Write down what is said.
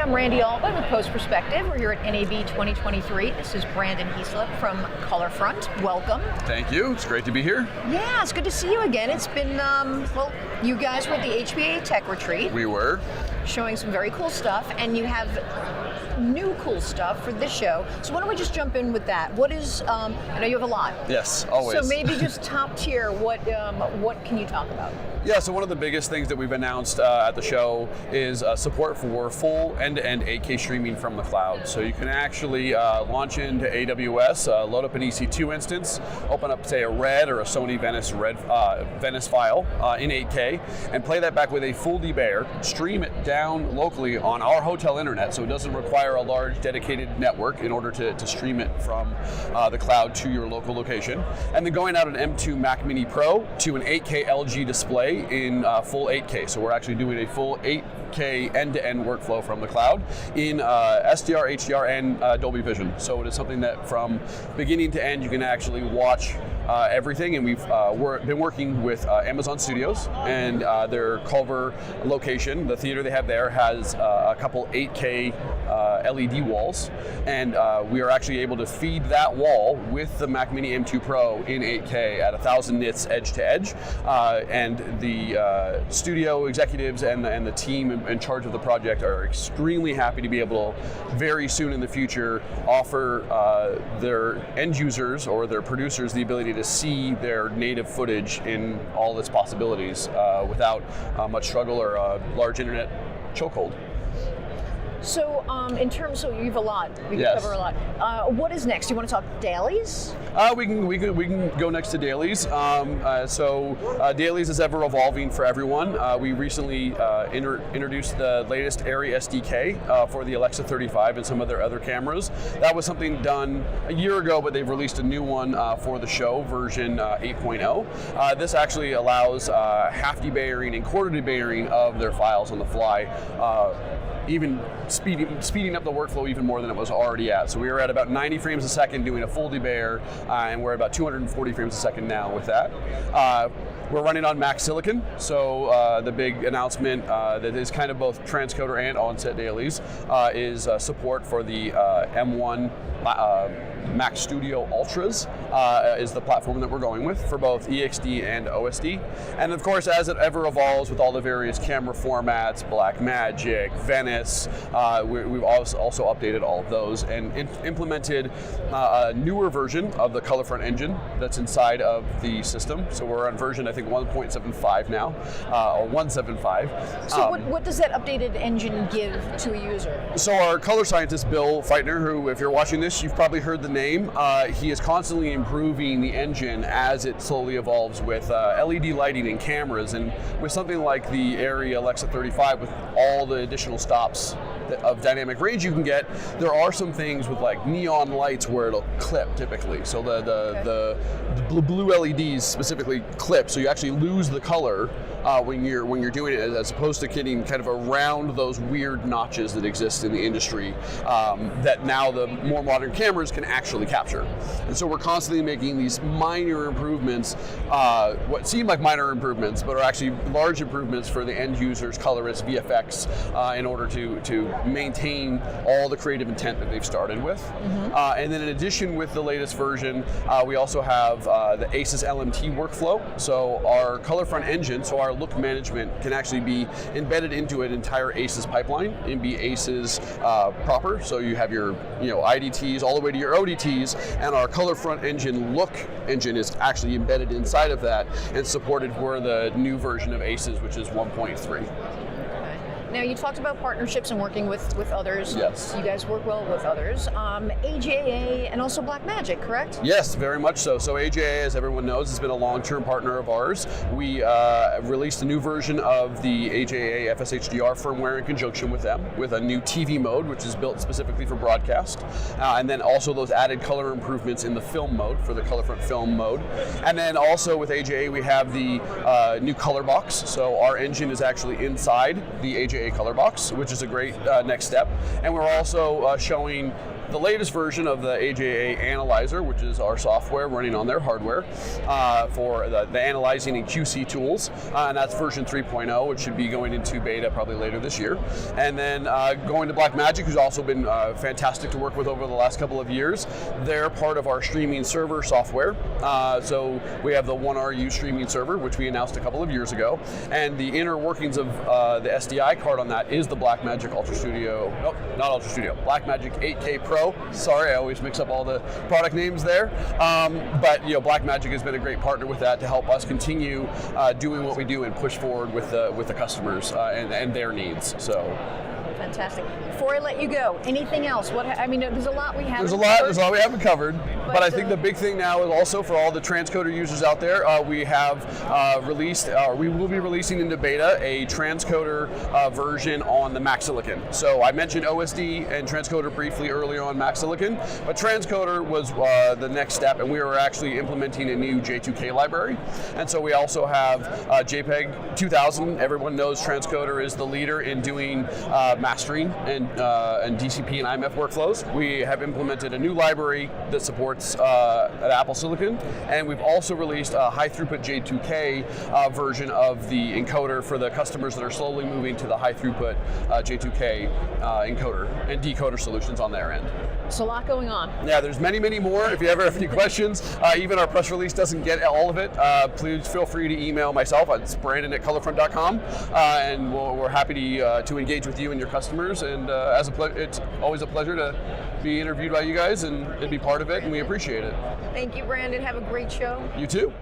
I'm Randy Altman with Post Perspective. We're here at NAB 2023. This is Brandon Heaslip from Colorfront. Welcome. Thank you. It's great to be here. Yeah, it's good to see you again. It's been, well, you guys were at the HBA Tech Retreat. We were. Showing some very cool stuff, and you have new cool stuff for this show. So why don't we just jump in with that? What is, I know you have a lot. Yes, always. So maybe just top tier, what can you talk about? Yeah, so one of the biggest things that we've announced at the show is support for full end-to-end 8K streaming from the cloud. So you can actually launch into AWS, load up an EC2 instance, open up, say, a RED or a Sony Venice file in 8K, and play that back with a full debayer, stream it down locally on our hotel internet, so it doesn't require a large dedicated network in order to stream it from the cloud to your local location. And then going out an M2 Mac Mini Pro to an 8K LG display in full 8K. So we're actually doing a full 8K end-to-end workflow from the cloud in SDR, HDR, and Dolby Vision. So it is something that from beginning to end you can actually watch everything, and we've been working with Amazon Studios and their Culver location. The theater they have there has a couple 8K LED walls, and we are actually able to feed that wall with the Mac Mini M2 Pro in 8K at 1,000 nits edge to edge, and the studio executives and the team in charge of the project are extremely happy to be able to very soon in the future offer their end users or their producers the ability to see their native footage in all its possibilities without much struggle or a large internet chokehold. So in terms of, you have a lot, we can cover a lot. What is next? Do you want to talk dailies? We can go next to dailies. Dailies is ever evolving for everyone. We recently introduced the latest Airy SDK for the Alexa 35 and some of their other cameras. That was something done a year ago, but they've released a new one for the show, version 8.0. This actually allows half debayering and quarter debayering of their files on the fly, even speeding up the workflow even more than it was already at. So we were at about 90 frames a second doing a full debayer, and we're at about 240 frames a second now with that. We're running on Mac Silicon, so the big announcement that is kind of both transcoder and onset dailies is support for the M1 Mac Studio Ultras is the platform that we're going with for both EXD and OSD. And of course, as it ever evolves with all the various camera formats, Blackmagic, Venice, we've also updated all of those and implemented a newer version of the Colorfront engine that's inside of the system. So we're on version, I think, 1.75 now, or 1.75. So what does that updated engine give to a user? So our color scientist, Bill Feitner, who, if you're watching this, you've probably heard the name. He is constantly improving the engine as it slowly evolves with LED lighting and cameras, and with something like the Airy Alexa 35 with all the additional stops of dynamic range you can get, there are some things with like neon lights where it'll clip typically. So the blue LEDs specifically clip, so you actually lose the color when you're doing it, as opposed to getting kind of around those weird notches that exist in the industry that now the more modern cameras can actually capture. And so we're constantly making these minor improvements, what seem like minor improvements, but are actually large improvements for the end users, colorists, VFX, in order to maintain all the creative intent that they've started with. And then in addition, with the latest version, we also have the ACES LMT workflow. So our Colorfront engine, so our look management can actually be embedded into an entire ACES pipeline and be ACES proper. So you have your IDTs all the way to your ODTs, and our Colorfront engine look engine is actually embedded inside of that and supported for the new version of ACES, which is 1.3. Now, you talked about partnerships and working with others. Yes. You guys work well with others. AJA and also Blackmagic, correct? Yes, very much so. So AJA, as everyone knows, has been a long-term partner of ours. We released a new version of the AJA FSHDR firmware in conjunction with them, with a new TV mode, which is built specifically for broadcast, and then also those added color improvements in the film mode for the Colorfront film mode. And then also with AJA, we have the new color box. So our engine is actually inside the AJA color box, which is a great next step. And we're also showing the latest version of the AJA Analyzer, which is our software running on their hardware for the analyzing and QC tools, and that's version 3.0, which should be going into beta probably later this year. And then going to Blackmagic, who's also been fantastic to work with over the last couple of years. They're part of our streaming server software. So we have the 1RU streaming server, which we announced a couple of years ago, and the inner workings of the SDI card on that is the Blackmagic Ultra Studio, nope, not Ultra Studio, Blackmagic 8K Pro. Sorry, I always mix up all the product names there. But Blackmagic has been a great partner with that to help us continue doing what we do and push forward with the customers and their needs. So. Fantastic. Before I let you go, anything else? There's a lot we haven't There's a covered. lot we haven't covered. But I think the big thing now is also for all the transcoder users out there, we have released, we will be releasing into beta a transcoder version on the Mac Silicon. So I mentioned OSD and transcoder briefly earlier on Mac Silicon, but transcoder was the next step, and we are actually implementing a new J2K library. And so we also have JPEG 2000. Everyone knows transcoder is the leader in doing mastering and DCP and IMF workflows. We have implemented a new library that supports an Apple Silicon, and we've also released a high throughput J2K version of the encoder for the customers that are slowly moving to the high throughput J2K encoder and decoder solutions on their end. There's a lot going on. Yeah, there's many more. If you ever have any questions, even our press release doesn't get all of it, please feel free to email myself. It's Brandon@colorfront.com, and we're happy to engage with you and your customers. And it's always a pleasure to be interviewed by you guys and be part of it, and we appreciate it. Thank you, Brandon. Have a great show. You too.